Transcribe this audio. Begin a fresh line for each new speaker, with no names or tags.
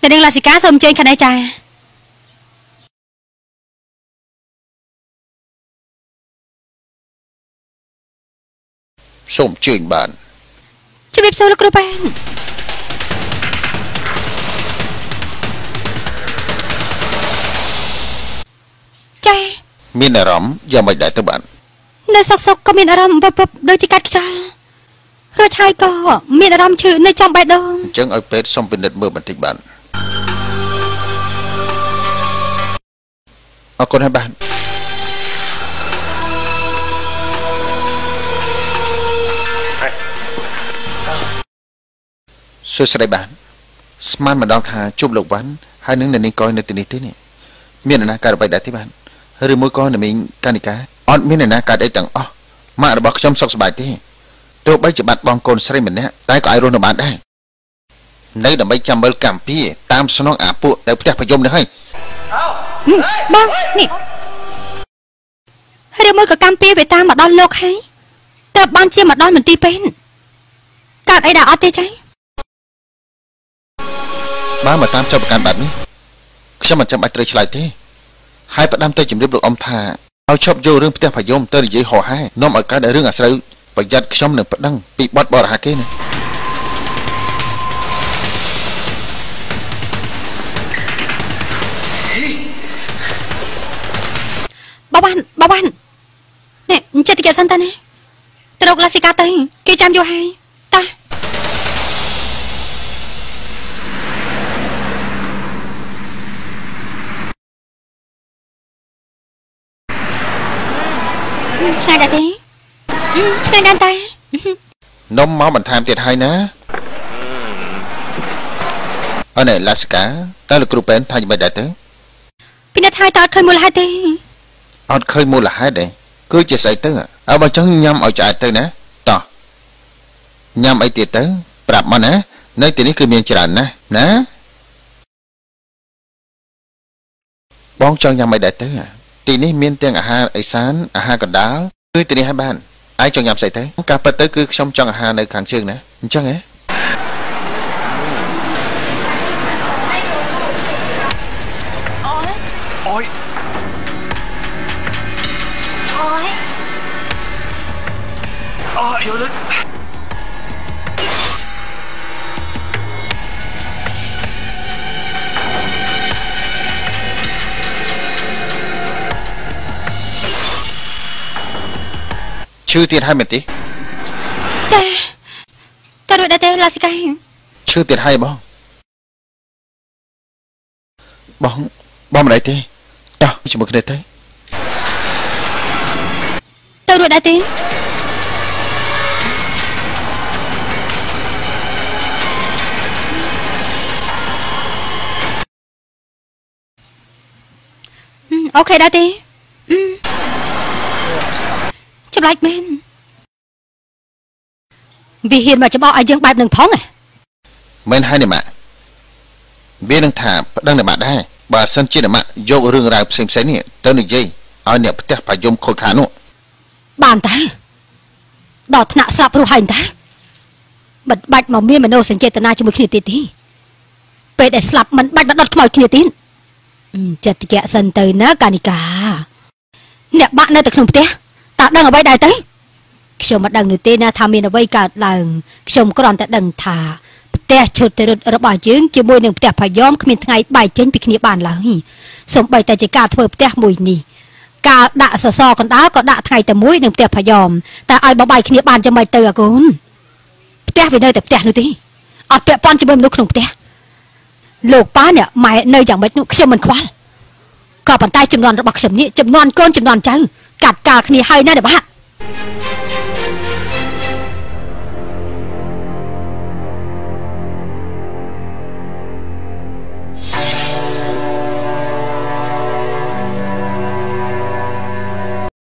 តែនឹងឡាស៊ីកាសូមចេញខាងនេះចា
សូមជើញបាន
ជម្រាបសួរលោកគ្រូប៉ែនចា
មានអារម្មណ៍យ៉ាងម៉េចដែរទៅបាន
នៅសុកក៏មានអារម្មណ៍ពឹបដូចជាកាត់ខ្យល់រួចហើយក៏មានអារម្មណ៍ឈឺនៅចំបេះដូង
អញ្ចឹងឲ្យពេទ្យសុំពិនិត្យមើលបន្តិចបានអរគុណហើយបាទសួស្តីបាទស្មានម្ដងថាជួបលោកវ៉ាន់ហើយនឹងអ្នកនាងកយនៅទីនេះទេនេះមានអ្នកណាកើតអ្វីដែរទេបាទឬមួយក៏អ្នកនាងកានិកាអត់មានអ្នកណាកើតអីទាំងអស់ម៉ាក់របស់ខ្ញុំសុខសប្បាយទេទោះបីជាបាត់បង់កូនស្រីម្នាក់តែក៏អាចរស់នៅបានដែរនៅដើម្បីចាំមើលកម្មពីតាមស្នងអាពួកទៅផ្ទះប្រយមនេះហើយ
បងនេះឬមួយក៏កម្មពីវាតាមមកដល់លោកហើយតើបានជាមកដល់មន្ទីរពេទ្យកើតអីដែរអត់ទេចា
បើមកតាមចុះប្រកាន់បែបនេះខ្ញុំមិនចាំបាច់ត្រូវឆ្លើយទេហើយផ្ដាំទៅជំរាបលោកអ៊ំថាឲ្យឈប់យករឿងផ្ទះភយមទៅនិយាយហោហែនាំឲ្យកើតរឿងអាស្រូវប្រយ័ត្នខ្ញុំនឹងប្តឹងពីបទបរិហាគេណា
បបាននេះអញ្ចឹងតិចសិនតានេះទៅរកឡាស៊ីកាទៅគេចាំយកហើយតាឆ្ងាយដែរទេឆ្ងាយដែរតែ
នំមកបន្ថែមទៀតហើយណាអរណែឡាស៊ីកាតើលោកគ្រូប៉ែនថាយ៉ាងម៉េចដែរទៅ
ពីនេះហើយតើអត់ឃើញមូលហេតុទេ
អត់ឃើញមូលហេតុទេគឺជាស្អីទៅបើចឹងញ៉ាំឲ្យឆ្អែតទៅណាតោះញ៉ាំអីទៀតទៅប្រាប់មកណានៅទីនេះគឺមានច្រើនណាស់ណាបងចង់ញ៉ាំអីដែរទៅទីនេះមានទាំងអាហារអេសានអាហារកណ្ដាលគឺទីនេះឲ្យបានឯងចង់ញ៉ាំស្អីទៅការពិតទៅគឺខ្ញុំចង់អាហារនៅខាងជើងណាអញ្ចឹងហ៎
有人
ឈឺទៀតហើយមែនទេ
ចាតើរួចដែរទេឡាស៊ីកា
ឈឺទៀតហើយបងមិនអីទេតោះជាមួយគ្នាទៅ
រួចដែរទេអូខេដែរទេចម្លែកមែនវាហ៊ានមកច្បាស់ឲ្យយើងបែបនឹងផង
មែនហើយនេះម៉ាក់វានឹងថាប្តឹងអ្នកម៉ាក់ដែរបើសិនជាអ្នកម៉ាក់យករឿងរ៉ាវផ្សេងនេះទៅនិយាយឲ្យអ្នកផ្ទះប្រយមខូចខាតនោះ
បានតាដល់ថ្នាក់ស្លាប់រស់ហើយតាបិទបាច់មកមានមនោសញ្ចេតនាជាមួយគ្នាទៀតទេពេលដែលស្លាប់មិនបាច់មកដុតខ្មោចគ្នាទៀតចិត្តតិចសិនទៅណាកានិកាអ្នកបាក់នៅតែក្នុងផ្ទះតើដឹងអ្វីដែរទៅខ្ញុំមិនដឹងនោះទេណាថាមានអ្វីកើតឡើងខ្ញុំគ្រាន់តែដឹងថាផ្ទះឈុតទៅរត់របស់យើងជាមួយនឹងផ្ទះផាយ៉មគ្មានថ្ងៃបែកចេញពីគ្នាបានឡើយសូម្បីតែជាការធ្វើផ្ទះមួយនេះការដាក់សសរកណ្ដាលក៏ដាក់ថ្ងៃតែមួយនឹងផ្ទះផាយ៉មតែឲ្យបបាយគ្នាបានយ៉ាងម៉េចទៅអាកូនផ្ទះវានៅតែផ្ទះនោះទេអត់ពាក់ព័ន្ធជាមួយមនុស្សក្នុងផ្ទះលោកប៉ានេះម៉ែនៅយ៉ាងម៉េចនោះខ្ញុំមិនខ្វល់ក៏ប៉ុន្តែចំនួនរបស់ខ្ញុំនេះចំនួនកូនចំនួនចៅកាត់កាលគ្នាហើយណាស់ទេបាទ